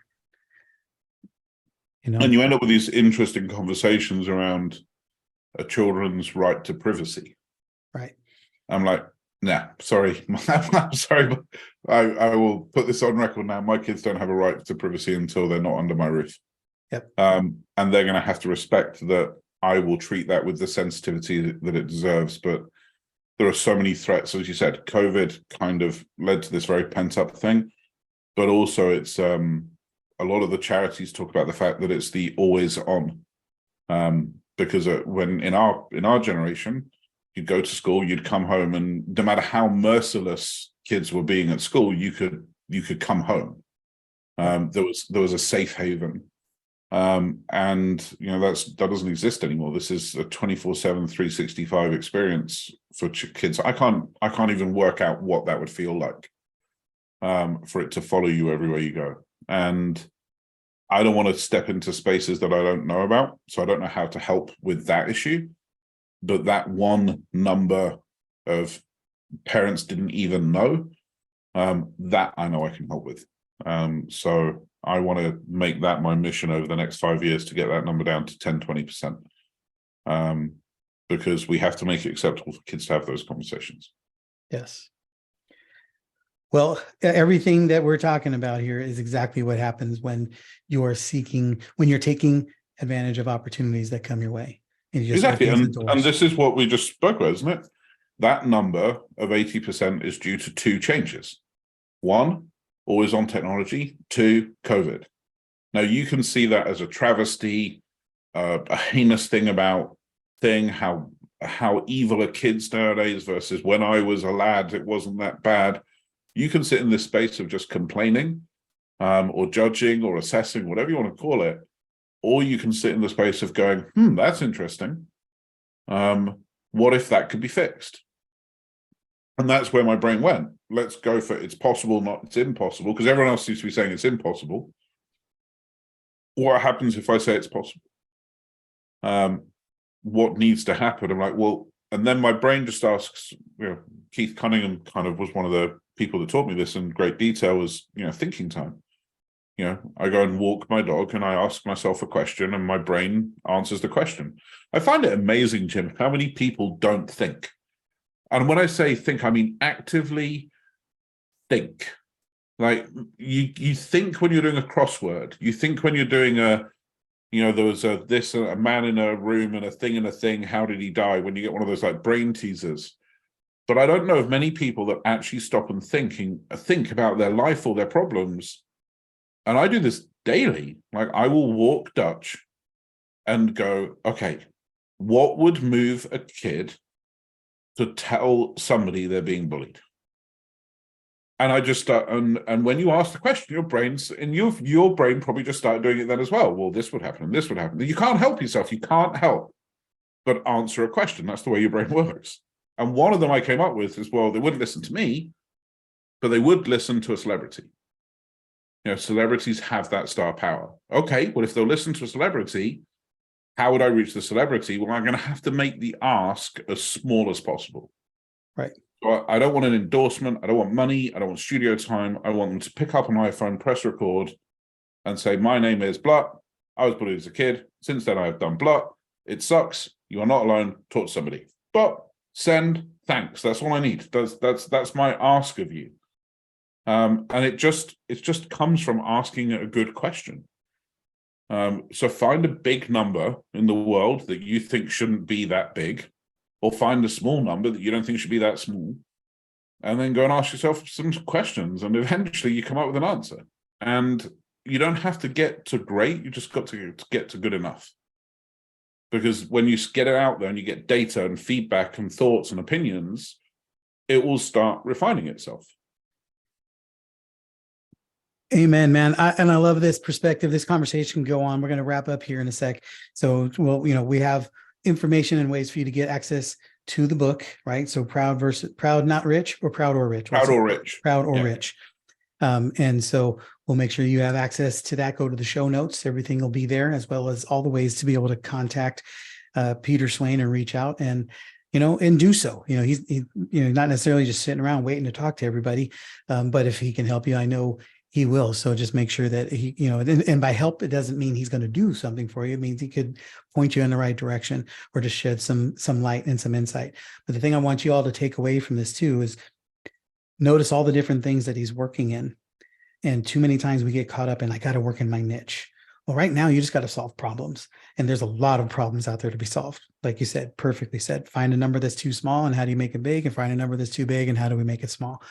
And you end up with these interesting conversations around a children's right to privacy. Right. I'm like, nah, sorry. I'm sorry, but I will put this on record now. My kids don't have a right to privacy until they're not under my roof. Yep. And they're going to have to respect that I will treat that with the sensitivity that it deserves. But there are so many threats. As you said, COVID kind of led to this very pent-up thing. But also it's a lot of the charities talk about the fact that it's the always on. Because when in our generation, you'd go to school, you'd come home, and no matter how merciless kids were being at school, you could come home. There was a safe haven. And that doesn't exist anymore. This is a 24/7, 365 experience for kids. I can't even work out what that would feel like, for it to follow you everywhere you go. And I don't want to step into spaces that I don't know about, so I don't know how to help with that issue. But that one number of parents didn't even know, that I know I can help with. So I want to make that my mission over the next 5 years, to get that number down to 10-20%, because we have to make it acceptable for kids to have those conversations. Yes. Well, everything that we're talking about here is exactly what happens when you're taking advantage of opportunities that come your way. And you just exactly. And this is what we just spoke about, isn't it? That number of 80% is due to two changes. One, always on technology. Two, COVID. Now you can see that as a travesty, a heinous thing about how evil are kids nowadays versus when I was a lad, it wasn't that bad. You can sit in this space of just complaining, or judging or assessing, whatever you want to call it, or you can sit in the space of going, that's interesting. What if that could be fixed? And that's where my brain went. Let's go for it's possible, not it's impossible, because everyone else seems to be saying it's impossible. What happens if I say it's possible? What needs to happen? I'm like, well, And then my brain just asks, Keith Cunningham kind of was one of the people that taught me this in great detail, was, thinking time. I go and walk my dog and I ask myself a question and my brain answers the question. I find it amazing, Jim, how many people don't think. And when I say think, I mean actively think. Like you think when you're doing a crossword, you think when you're doing there was a man in a room and a thing, how did he die? When you get one of those like brain teasers. But I don't know of many people that actually stop and think about their life or their problems. And I do this daily. Like I will walk Dutch and go, okay, what would move a kid to tell somebody they're being bullied? And I just start, and when you ask the question, your brain probably just started doing it then as well. Well, this would happen and this would happen. You can't help yourself. You can't help but answer a question. That's the way your brain works. And one of them I came up with is, well, they wouldn't listen to me, but they would listen to a celebrity. Celebrities have that star power. Okay, well, if they'll listen to a celebrity, how would I reach the celebrity? Well, I'm going to have to make the ask as small as possible. Right. So I don't want an endorsement. I don't want money. I don't want studio time. I want them to pick up an iPhone, press record, and say, my name is blah. I was bullied as a kid. Since then, I have done blah. It sucks. You are not alone. Talk to somebody. But send, thanks. That's all I need. That's my ask of you. And it just comes from asking a good question. So find a big number in the world that you think shouldn't be that big, or find a small number that you don't think should be that small, and then go and ask yourself some questions, and eventually you come up with an answer. And you don't have to get to great, you just got to get to good enough. Because when you get it out there and you get data and feedback and thoughts and opinions, it will start refining itself. Amen, man. And I love this perspective. This conversation can go on. We're going to wrap up here in a sec. So, we have information and ways for you to get access to the book, right? So proud, not rich, or proud or rich. Proud or rich. Proud or rich. And so we'll make sure you have access to that. Go to the show notes. Everything will be there, as well as all the ways to be able to contact Peter Swain and reach out and do so. He's not necessarily just sitting around waiting to talk to everybody. But if he can help you, I know he will. So just make sure that he, and by help, it doesn't mean he's going to do something for you. It means he could point you in the right direction, or just shed some light and some insight. But the thing I want you all to take away from this too is notice all the different things that he's working in. And too many times we get caught up in, I got to work in my niche. Well, right now you just got to solve problems. And there's a lot of problems out there to be solved. Like you said, perfectly said, find a number that's too small and how do you make it big, and find a number that's too big and how do we make it small?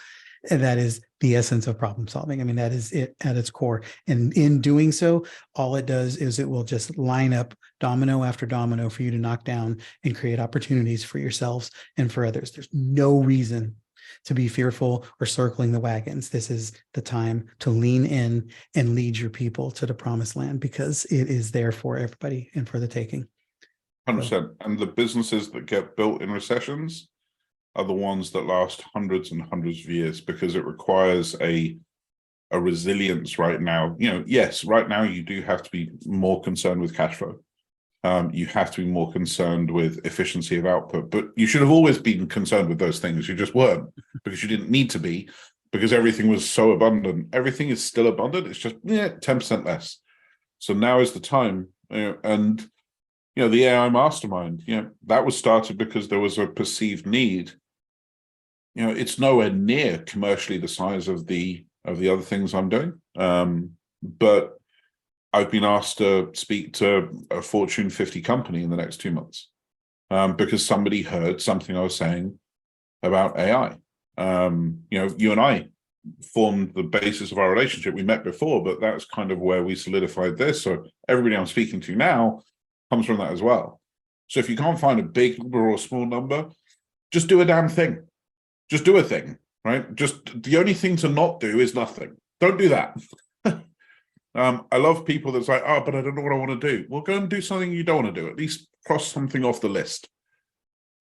And that is the essence of problem solving. I mean, that is it at its core. And in doing so, all it does is it will just line up domino after domino for you to knock down and create opportunities for yourselves and for others. There's no reason to be fearful or circling the wagons. This is the time to lean in and lead your people to the promised land, because it is there for everybody and for the taking. 100%. And the businesses that get built in recessions are the ones that last hundreds and hundreds of years, because it requires a resilience right now. Yes, right now you do have to be more concerned with cash flow. You have to be more concerned with efficiency of output, but you should have always been concerned with those things. You just weren't, because you didn't need to be, because everything was so abundant. Everything is still abundant. It's just 10% less. So now is the time. And the AI mastermind, that was started because there was a perceived need. It's nowhere near commercially the size of the other things I'm doing. But I've been asked to speak to a Fortune 50 company in the next 2 months because somebody heard something I was saying about AI. You and I formed the basis of our relationship. We met before, but that's kind of where we solidified this. So everybody I'm speaking to now comes from that as well. So if you can't find a big number or a small number, just do a damn thing. Just do a thing, right? Just the only thing to not do is nothing. Don't do that. I love people that's like, but I don't know what I want to do. Well, go and do something you don't want to do. At least cross something off the list.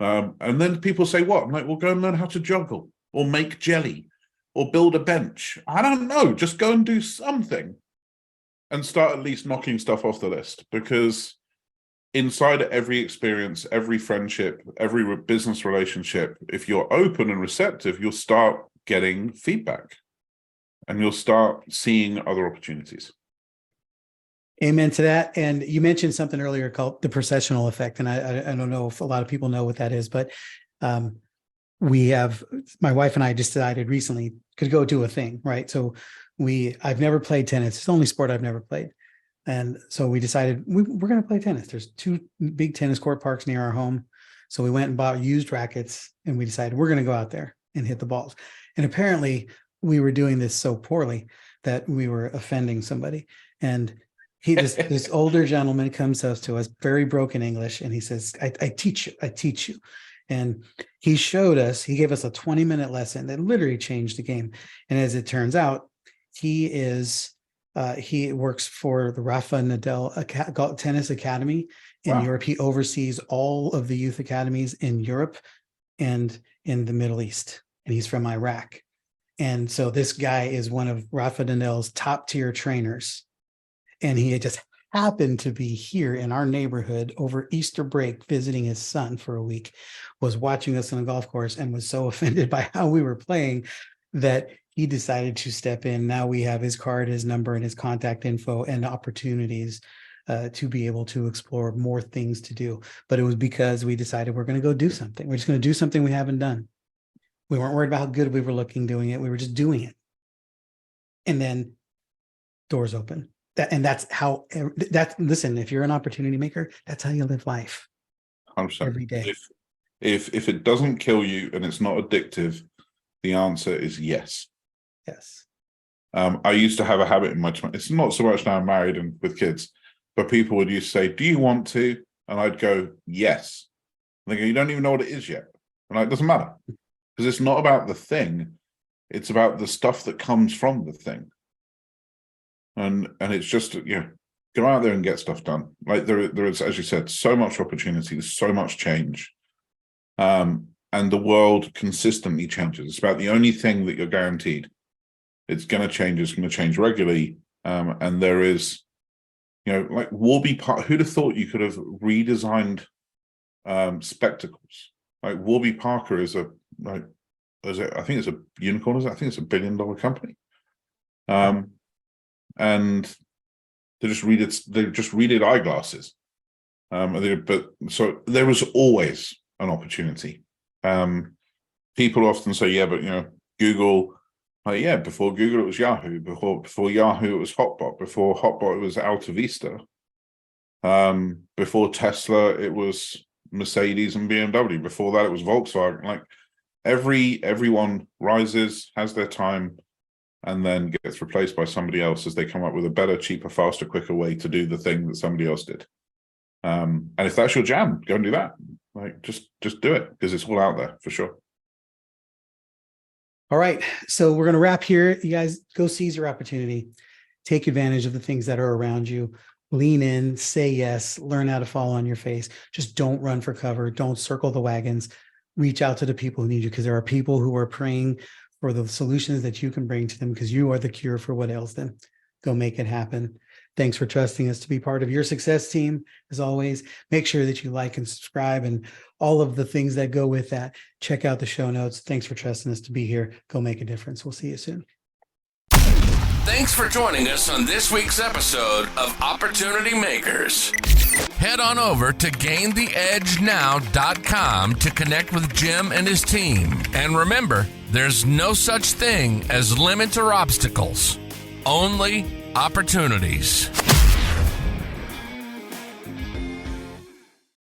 And then people say, what? I'm like, well, go and learn how to juggle or make jelly or build a bench. I don't know. Just go and do something and start at least knocking stuff off the list, because inside every experience, every friendship, every business relationship, if you're open and receptive, you'll start getting feedback and you'll start seeing other opportunities. Amen to that. And you mentioned something earlier called the processional effect. And I don't know if a lot of people know what that is, but my wife and I just decided recently to go do a thing, right? So I've never played tennis. It's the only sport I've never played. And so we decided we're going to play tennis. There's 2 big tennis court parks near our home. So we went and bought used rackets and we decided we're going to go out there and hit the balls. And apparently we were doing this so poorly that we were offending somebody. And this older gentleman comes up to us, very broken English. And he says, I teach you. And he gave us a 20-minute lesson that literally changed the game. And as it turns out, he works for the Rafa Nadal Tennis Academy in Europe. He oversees all of the youth academies in Europe and in the Middle East. And he's from Iraq. And so this guy is one of Rafa Nadal's top tier trainers. And he had just happened to be here in our neighborhood over Easter break, visiting his son for a week, was watching us on a golf course and was so offended by how we were playing that he decided to step in. Now we have his card, his number, and his contact info and opportunities to be able to explore more things to do. But it was because we decided we're going to go do something. We're just going to do something we haven't done. We weren't worried about how good we were looking doing it. We were just doing it. And then doors open. Listen, if you're an opportunity maker, that's how you live life. 100%. Every day. If it doesn't kill you and it's not addictive, the answer is yes. Yes. I used to have a habit in my 20s. It's not so much now I'm married and with kids, but people would used to say, do you want to? And I'd go, yes. And they go, you don't even know what it is yet. And it doesn't matter. Because it's not about the thing. It's about the stuff that comes from the thing. And it's just, go out there and get stuff done. Like there is, as you said, so much opportunity, there's so much change. And the world consistently changes. It's about the only thing that you're guaranteed. It's going to change. It's going to change regularly. And there is, like Warby Parker. Who'd have thought you could have redesigned spectacles? Like Warby Parker I think it's a unicorn. I think it's $1 billion company. And they just redid eyeglasses. But so there was always an opportunity. People often say, yeah, but Google, before Google it was Yahoo, before Yahoo it was Hotbot, before Hotbot it was Alta Vista, before Tesla it was Mercedes and BMW, before that it was Volkswagen. Like everyone rises, has their time, and then gets replaced by somebody else as they come up with a better, cheaper, faster, quicker way to do the thing that somebody else did. And if that's your jam, go and do that. Like just do it, because it's all out there for sure. All right. So we're going to wrap here. You guys go seize your opportunity. Take advantage of the things that are around you. Lean in, say yes, learn how to fall on your face. Just don't run for cover. Don't circle the wagons. Reach out to the people who need you, because there are people who are praying for the solutions that you can bring to them, because you are the cure for what ails them. Go make it happen. Thanks for trusting us to be part of your success team. As always, make sure that you like and subscribe and all of the things that go with that. Check out the show notes. Thanks for trusting us to be here. Go make a difference. We'll see you soon. Thanks for joining us on this week's episode of Opportunity Makers. Head on over to gaintheedgenow.com to connect with Jim and his team. And remember, there's no such thing as limits or obstacles, only opportunities.